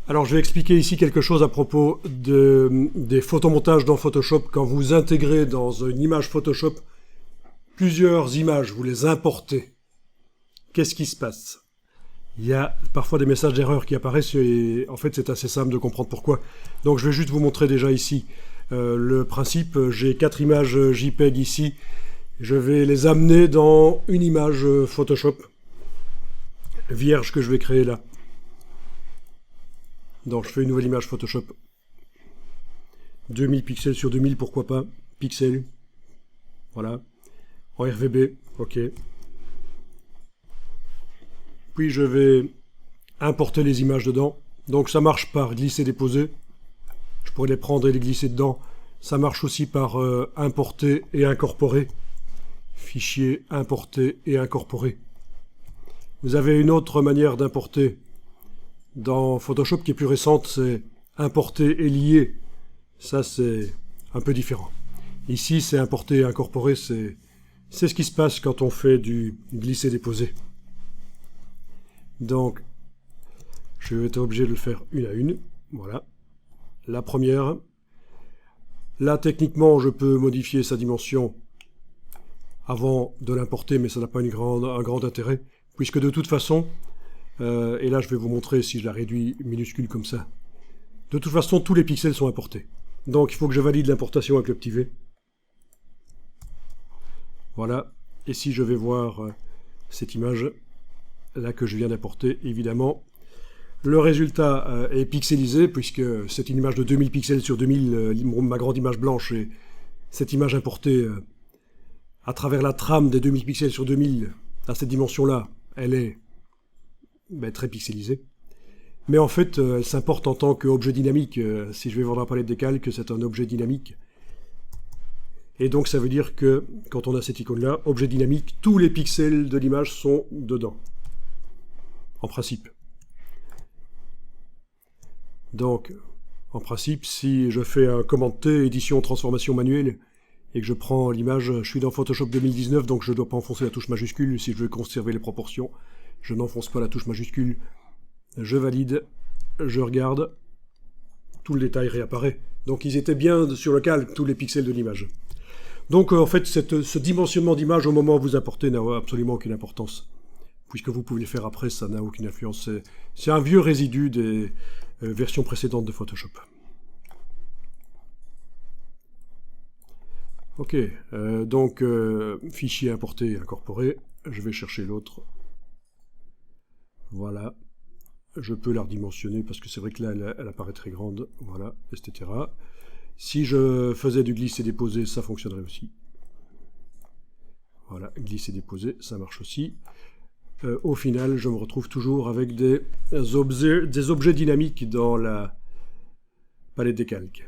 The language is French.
Alors, je vais expliquer ici quelque chose à propos des photomontages dans Photoshop. Quand vous intégrez dans une image Photoshop plusieurs images, vous les importez. Qu'est-ce qui se passe? Il y a parfois des messages d'erreur qui apparaissent et en fait c'est assez simple de comprendre pourquoi. Donc je vais juste vous montrer déjà ici le principe. J'ai 4 images JPEG ici. Je vais les amener dans une image Photoshop vierge que je vais créer là. Donc je fais une nouvelle image Photoshop. 2000 pixels sur 2000, pourquoi pas. Pixels. Voilà. En RVB. OK. Puis je vais importer les images dedans. Donc ça marche par glisser-déposer. Je pourrais les prendre et les glisser dedans. Ça marche aussi par importer et incorporer. Fichier, importer et incorporer. Vous avez une autre manière d'importer dans Photoshop qui est plus récente, c'est importer et lier. Ça c'est un peu différent. Ici c'est importer et incorporer, c'est ce qui se passe quand on fait du glisser-déposer. Donc, je vais être obligé de le faire une à une. Voilà. La première. Là, techniquement, je peux modifier sa dimension avant de l'importer, mais ça n'a pas un grand intérêt, puisque de toute façon, et là je vais vous montrer si je la réduis minuscule comme ça, de toute façon, tous les pixels sont importés. Donc, il faut que je valide l'importation avec le petit V. Voilà. Et si je vais voir cette image là que je viens d'importer, évidemment, le résultat est pixelisé, puisque c'est une image de 2000 pixels sur 2000, ma grande image blanche, et cette image importée à travers la trame des 2000 pixels sur 2000, à cette dimension-là, elle est très pixelisée. Mais en fait, elle s'importe en tant qu'objet dynamique. Si je vais voir dans la palette des calques, c'est un objet dynamique. Et donc ça veut dire que, quand on a cette icône-là, objet dynamique, tous les pixels de l'image sont dedans. En principe. Donc, en principe, si je fais un commande T, édition, transformation manuelle, et que je prends l'image, je suis dans Photoshop 2019, donc je ne dois pas enfoncer la touche majuscule. Si je veux conserver les proportions, je n'enfonce pas la touche majuscule. Je valide, je regarde, tout le détail réapparaît. Donc ils étaient bien sur le calque, tous les pixels de l'image. Donc en fait, ce dimensionnement d'image au moment où vous importez n'a absolument aucune importance. Puisque vous pouvez le faire après, ça n'a aucune influence. C'est un vieux résidu des versions précédentes de Photoshop. Ok, donc fichier importé et incorporé. Je vais chercher l'autre. Voilà. Je peux la redimensionner parce que c'est vrai que là, elle apparaît très grande. Voilà, etc. Si je faisais du glisser-déposer, ça fonctionnerait aussi. Voilà, glisser-déposer, ça marche aussi. Au final, je me retrouve toujours avec des objets dynamiques dans la palette des calques.